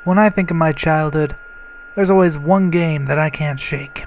When I think of my childhood, there's always one game that I can't shake.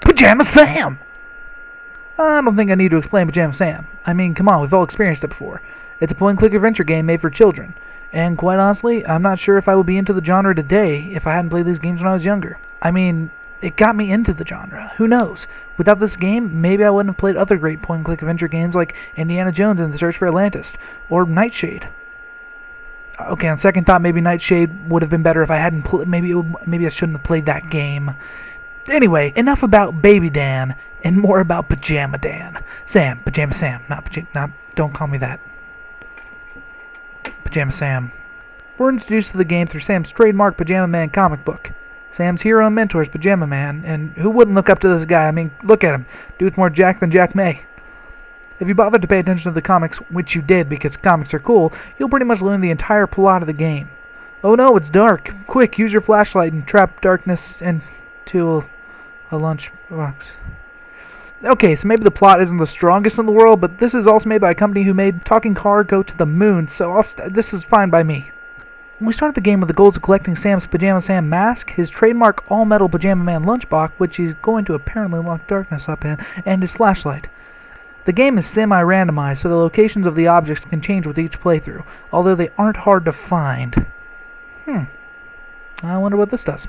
Pajama Sam! I don't think I need to explain Pajama Sam. I mean, come on, we've all experienced it before. It's a point-and-click adventure game made for children. And quite honestly, I'm not sure if I would be into the genre today if I hadn't played these games when I was younger. I mean, it got me into the genre. Who knows? Without this game, maybe I wouldn't have played other great point-and-click adventure games like Indiana Jones and the Search for Atlantis, or Nightshade. Okay, on second thought, maybe Nightshade would have been better if I hadn't maybe I shouldn't have played that game. Anyway, enough about Baby Dan and more about Pajama Dan. Pajama Sam, don't call me that. Pajama Sam. We're introduced to the game through Sam's trademark Pajama Man comic book. Sam's hero and mentor is Pajama Man, and who wouldn't look up to this guy? I mean, look at him. Dude's more Jack than Jack May. If you bothered to pay attention to the comics, which you did because comics are cool, you'll pretty much learn the entire plot of the game. Oh no, it's dark. Quick, use your flashlight and trap darkness into a lunchbox. Okay, so maybe the plot isn't the strongest in the world, but this is also made by a company who made Talking Car Go to the Moon, so this is fine by me. We start the game with the goals of collecting Sam's Pajama Sam mask, his trademark all-metal Pajama Man lunchbox, which he's going to apparently lock darkness up in, and his flashlight. The game is semi-randomized, so the locations of the objects can change with each playthrough, although they aren't hard to find. I wonder what this does.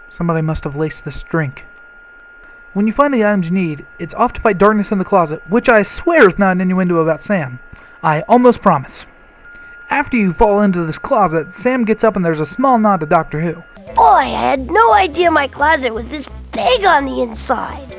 Somebody must have laced this drink. When you find the items you need, it's off to fight darkness in the closet, which I swear is not an innuendo about Sam. I almost promise. After you fall into this closet, Sam gets up and there's a small nod to Doctor Who. Oh, I had no idea my closet was this big on the inside.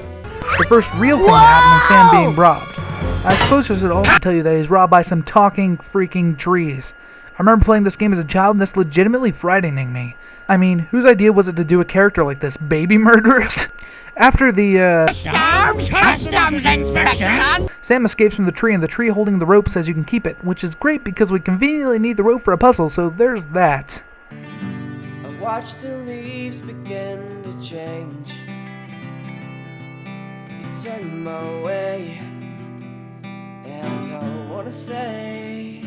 The first real thing happened is Sam being robbed. I suppose I should also tell you that he's robbed by some talking freaking trees. I remember playing this game as a child and this legitimately frightening me. I mean, whose idea was it to do a character like this? Baby murderers? After the, Sam escapes from the tree, and the tree holding the rope says you can keep it, which is great because we conveniently need the rope for a puzzle, so there's that. I watch the leaves begin to change. It's in my way, and I wanna say,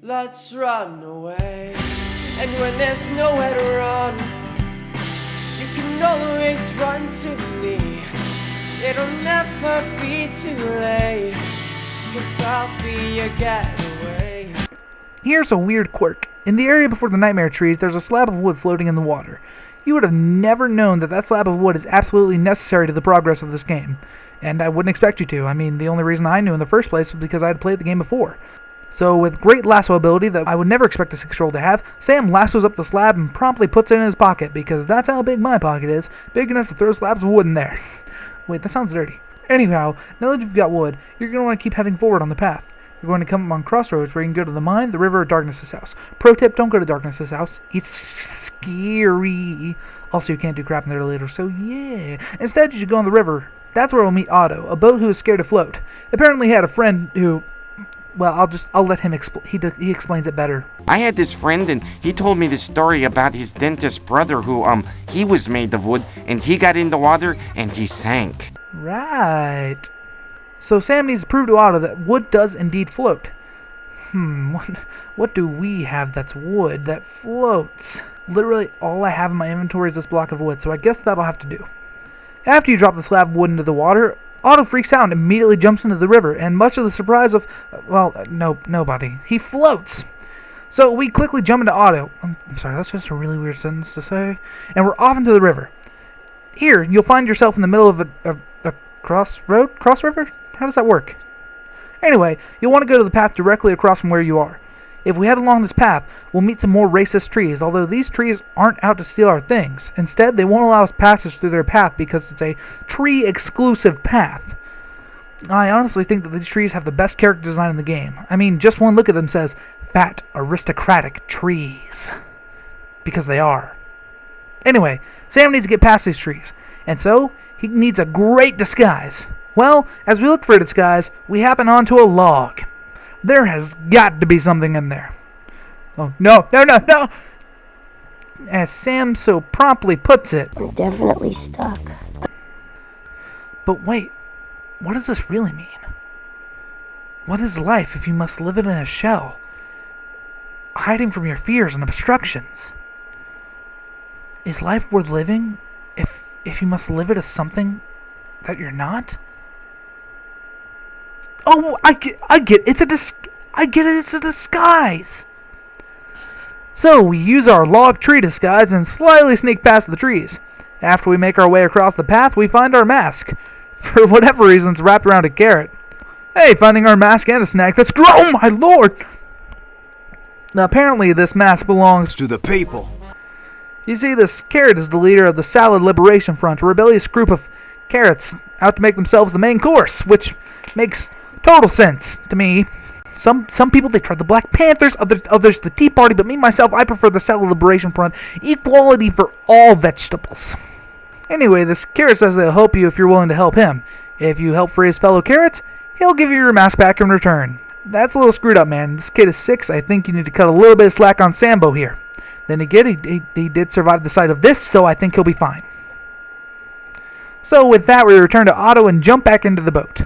let's run away. And when there's nowhere to run, you can always run to me. It'll never be too late, 'cause I'll be your getaway. Here's a weird quirk. In the area before the nightmare trees, there's a slab of wood floating in the water. You would have never known that that slab of wood is absolutely necessary to the progress of this game. And I wouldn't expect you to. I mean, the only reason I knew in the first place was because I had played the game before. So with great lasso ability that I would never expect a 6-year-old to have, Sam lassos up the slab and promptly puts it in his pocket, because that's how big my pocket is, big enough to throw slabs of wood in there. Wait, that sounds dirty. Anyhow, now that you've got wood, you're going to want to keep heading forward on the path. You're going to come upon crossroads where you can go to the mine, the river, or Darkness's house. Pro tip, don't go to Darkness's house. It's scary. Also, you can't do crap in there later, so yeah. Instead, you should go on the river. That's where we'll meet Otto, a boat who is scared to float. Apparently he had a friend who... Well, I'll let him he explains it better. I had this friend and he told me this story about his dentist brother who, he was made of wood and he got in the water and he sank. Right. So Sam needs to prove to Otto that wood does indeed float. What do we have that's wood that floats? Literally all I have in my inventory is this block of wood, so I guess that'll have to do. After you drop the slab of wood into the water, Otto freaks out and immediately jumps into the river, and much of the surprise of, nobody. He floats! So we quickly jump into Otto. I'm sorry, that's just a really weird sentence to say. And we're off into the river. Here, you'll find yourself in the middle of a crossroad? Cross river? How does that work? Anyway, you'll want to go to the path directly across from where you are. If we head along this path, we'll meet some more racist trees, although these trees aren't out to steal our things. Instead, they won't allow us passage through their path because it's a tree-exclusive path. I honestly think that these trees have the best character design in the game. I mean, just one look at them says, fat, aristocratic trees. Because they are. Anyway, Sam needs to get past these trees, and so he needs a great disguise. Well, as we look for a disguise, we happen onto a log. There has got to be something in there. Oh, no. as Sam so promptly puts it. I'm definitely stuck. But wait, what does this really mean? What is life if you must live it in a shell, hiding from your fears and obstructions? Is life worth living if you must live it as something that you're not? Oh, I get it. It's a disguise. So we use our log tree disguise and slyly sneak past the trees. After we make our way across the path, we find our mask. For whatever reason, it's wrapped around a carrot. Hey, finding our mask and a snack. Oh my lord! Now, apparently, this mask belongs to the people. You see, this carrot is the leader of the Salad Liberation Front, a rebellious group of carrots out to make themselves the main course, which makes total sense to me. Some people, they try the Black Panthers, others the Tea Party, but me, myself, I prefer the Salad Liberation Front. Equality for all vegetables. Anyway, this carrot says they'll help you if you're willing to help him. If you help free his fellow carrots, he'll give you your mask back in return. That's a little screwed up, man. This kid is 6. I think you need to cut a little bit of slack on Sambo here. Then again, he did survive the sight of this, so I think he'll be fine. So with that, we return to Otto and jump back into the boat.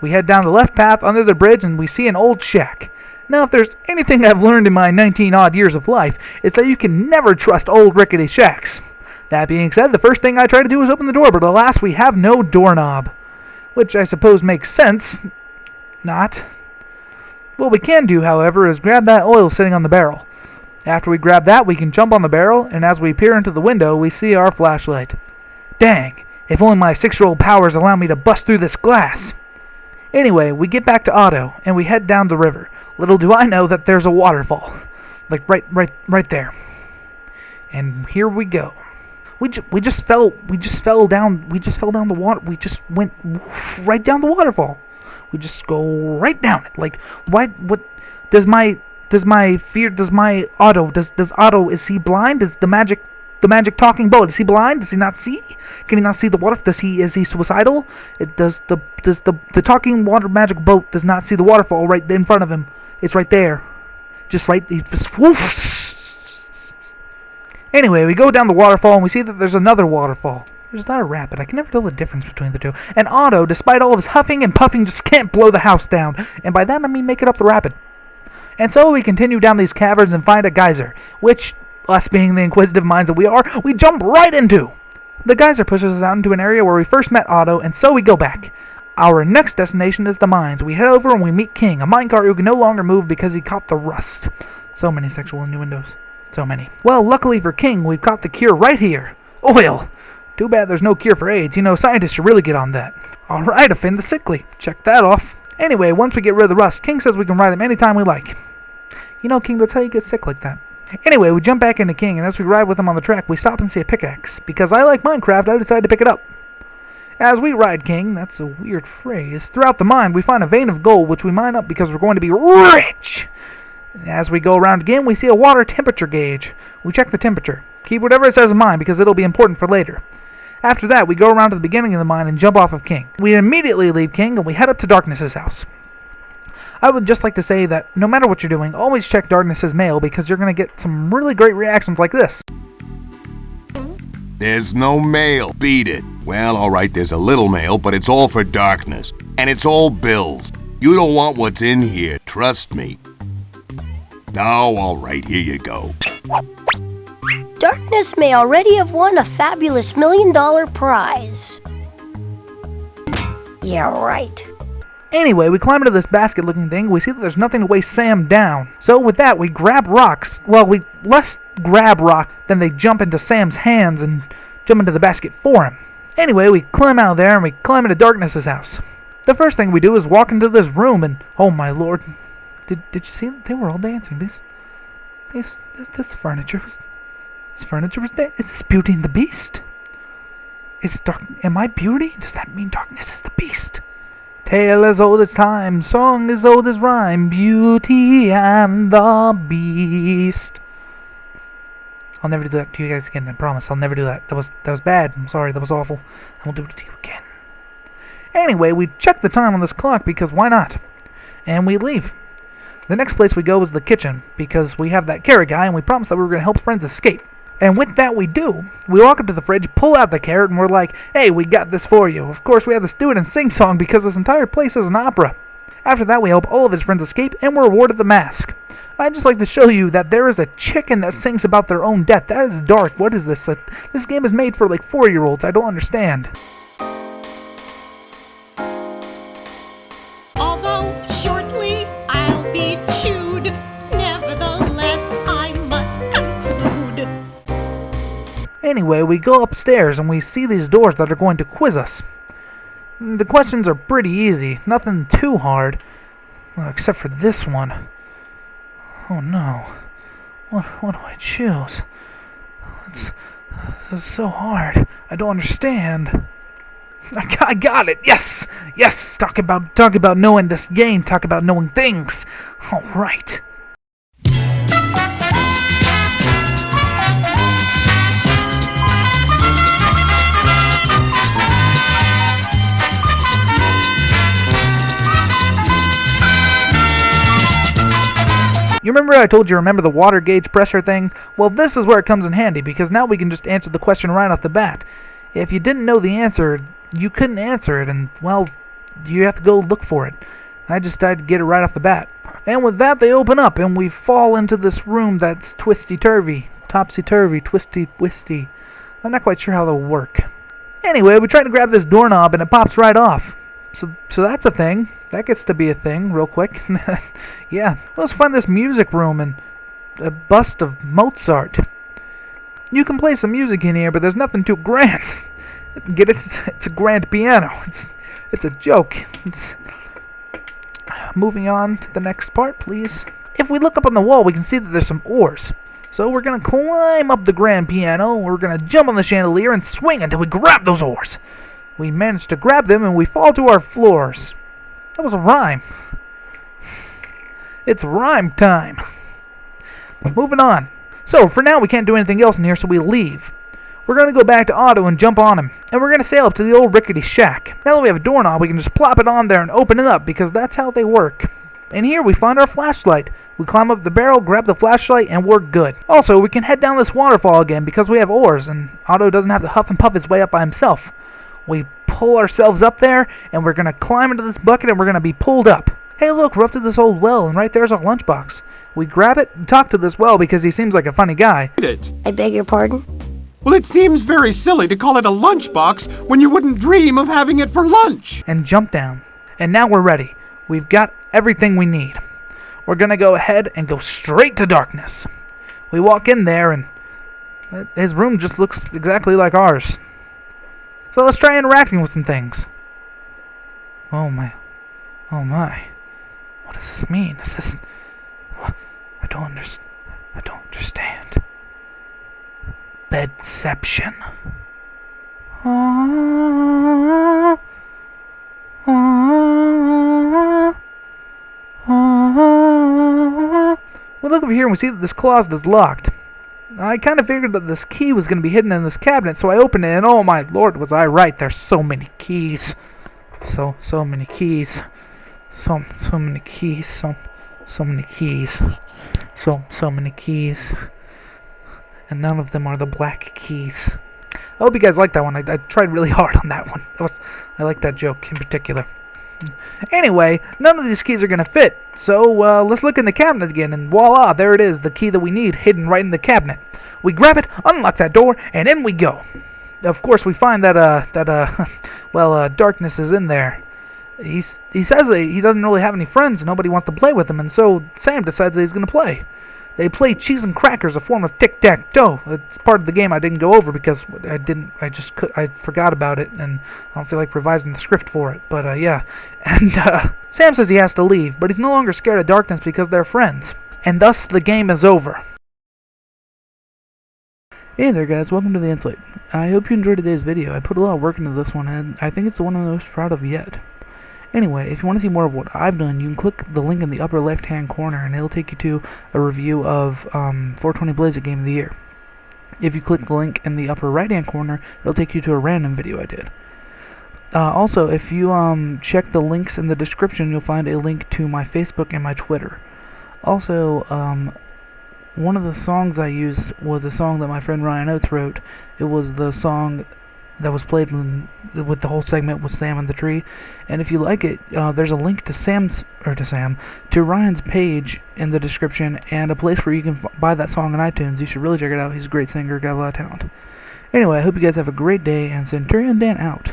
We head down the left path under the bridge, and we see an old shack. Now, if there's anything I've learned in my 19-odd years of life, it's that you can never trust old rickety shacks. That being said, the first thing I try to do is open the door, but alas, we have no doorknob. Which I suppose makes sense. Not. What we can do, however, is grab that oil sitting on the barrel. After we grab that, we can jump on the barrel, and as we peer into the window, we see our flashlight. Dang, if only my 6-year-old powers allow me to bust through this glass. Anyway, we get back to Otto, and we head down the river. Little do I know that there's a waterfall. Like right there. And here we go. We just fell down the water. We just went right down the waterfall. We just go right down it. Like, what does my Otto, is he blind? Is the magic talking boat, is he blind? Does he not see? Can he not see the water? Is he suicidal? Does the talking water magic boat does not see the waterfall right in front of him? It's right there. Just right. Anyway, we go down the waterfall and we see that there's another waterfall. There's not a rapid. I can never tell the difference between the two. And Otto, despite all of his huffing and puffing, just can't blow the house down. And by that I mean make it up the rapid. And so we continue down these caverns and find a geyser, which, us being the inquisitive minds that we are, we jump right into. The geyser pushes us out into an area where we first met Otto, and so we go back. Our next destination is the mines. We head over and we meet King, a minecart who can no longer move because he caught the rust. So many sexual innuendos. So many. Well, luckily for King, we've got the cure right here. Oil. Too bad there's no cure for AIDS. You know, scientists should really get on that. Alright, offend the sickly. Check that off. Anyway, once we get rid of the rust, King says we can ride him anytime we like. You know, King, that's how you get sick like that. Anyway, we jump back into King, and as we ride with him on the track, we stop and see a pickaxe. Because I like Minecraft, I decided to pick it up. As we ride King, that's a weird phrase, throughout the mine, we find a vein of gold, which we mine up because we're going to be rich. As we go around again, we see a water temperature gauge. We check the temperature. Keep whatever it says in mind, because it'll be important for later. After that, we go around to the beginning of the mine and jump off of King. We immediately leave King, and we head up to Darkness's house. I would just like to say that no matter what you're doing, always check Darkness's mail, because you're going to get some really great reactions like this. There's no mail. Beat it. Well, alright, there's a little mail, but it's all for Darkness. And it's all bills. You don't want what's in here, trust me. Oh, alright, here you go. Darkness may already have won a fabulous $1 million prize. Yeah, right. Anyway, we climb into this basket-looking thing. We see that there's nothing to weigh Sam down. So with that, we grab rocks. Well, we less grab rock than they jump into Sam's hands and jump into the basket for him. Anyway, we climb out of there and we climb into Darkness's house. The first thing we do is walk into this room and, oh my lord, did you see that they were all dancing? This furniture was dancing. Is this Beauty and the Beast? Am I Beauty? Does that mean Darkness is the Beast? Tale as old as time, song as old as rhyme, Beauty and the Beast. I'll never do that to you guys again, I promise. I'll never do that. That was bad. I'm sorry, that was awful. I won't do it to you again. Anyway, we check the time on this clock because why not? And we leave. The next place we go is the kitchen because we have that carrot guy and we promised that we were going to help friends escape. And with that, we do. We walk up to the fridge, pull out the carrot, and we're like, hey, we got this for you. Of course, we have to do it in sing-song because this entire place is an opera. After that, we help all of his friends escape, and we're awarded the mask. I'd just like to show you that there is a chicken that sings about their own death. That is dark. What is this? This game is made for like 4-year-olds. I don't understand. Although shortly I'll be chewed, nevertheless I must conclude. Anyway, we go upstairs and we see these doors that are going to quiz us. The questions are pretty easy, nothing too hard, well, except for this one. Oh no, what do I choose? This is so hard. I don't understand. I got it. Yes. Talk about knowing this game. Talk about knowing things. All right. You remember I told you remember the water gauge pressure thing? Well, this is where it comes in handy, because now we can just answer the question right off the bat. If you didn't know the answer, you couldn't answer it, and, well, you have to go look for it. I just decided to get it right off the bat. And with that, they open up, and we fall into this room that's twisty-turvy. Topsy-turvy, twisty-wisty. I'm not quite sure how that'll work. Anyway, we try to grab this doorknob, and it pops right off. So that's a thing. That gets to be a thing real quick. Yeah. Let's find this music room and a bust of Mozart. You can play some music in here, but there's nothing too grand. Get it? It's a grand piano. It's a joke. Moving on to the next part, please. If we look up on the wall, we can see that there's some oars. So we're going to climb up the grand piano, we're going to jump on the chandelier and swing until we grab those oars. We manage to grab them and we fall to our floors. That was a rhyme. It's rhyme time. Moving on. So, for now we can't do anything else in here, so we leave. We're going to go back to Otto and jump on him. And we're going to sail up to the old rickety shack. Now that we have a doorknob, we can just plop it on there and open it up, because that's how they work. And here we find our flashlight. We climb up the barrel, grab the flashlight, and we're good. Also, we can head down this waterfall again because we have oars, and Otto doesn't have to huff and puff his way up by himself. We pull ourselves up there, and we're going to climb into this bucket, and we're going to be pulled up. Hey, look, we're up to this old well, and right there's our lunchbox. We grab it and talk to this well because he seems like a funny guy. I beg your pardon? Well, it seems very silly to call it a lunchbox when you wouldn't dream of having it for lunch. And jump down. And now we're ready. We've got everything we need. We're going to go ahead and go straight to darkness. We walk in there, and his room just looks exactly like ours. So let's try interacting with some things. Oh my. What does this mean? Is this... What? I don't understand. Bedception. We look over here and we see that this closet is locked. I kind of figured that this key was going to be hidden in this cabinet, so I opened it, and oh my lord, was I right. There's so many keys. So many keys. So many keys. So many keys. So many keys. And none of them are the black keys. I hope you guys like that one. I tried really hard on that one. I like that joke in particular. Anyway, none of these keys are going to fit, so let's look in the cabinet again, and voila, there it is, the key that we need, hidden right in the cabinet. We grab it, unlock that door, and in we go. Of course, we find that Darkness is in there. He says that he doesn't really have any friends, and nobody wants to play with him, and so Sam decides that he's going to play. They play cheese and crackers, a form of tic-tac-toe. It's part of the game I didn't go over because I forgot about it, and I don't feel like revising the script for it. But yeah, and Sam says he has to leave, but he's no longer scared of darkness because they're friends, and thus the game is over. Hey there guys, welcome to the Insight. I hope you enjoyed today's video. I put a lot of work into this one, and I think it's the one I'm most proud of yet. Anyway, if you want to see more of what I've done, you can click the link in the upper left-hand corner, and it'll take you to a review of 420 Blaze at Game of the Year. If you click the link in the upper right-hand corner, it'll take you to a random video I did. Also, if you check the links in the description, you'll find a link to my Facebook and my Twitter. Also, one of the songs I used was a song that my friend Ryan Oates wrote. It was the song that was played with the whole segment with Sam and the Tree. And if you like it, there's a link to Ryan's page in the description, and a place where you can buy that song on iTunes. You should really check it out. He's a great singer, got a lot of talent. Anyway, I hope you guys have a great day, and CenturionDan out.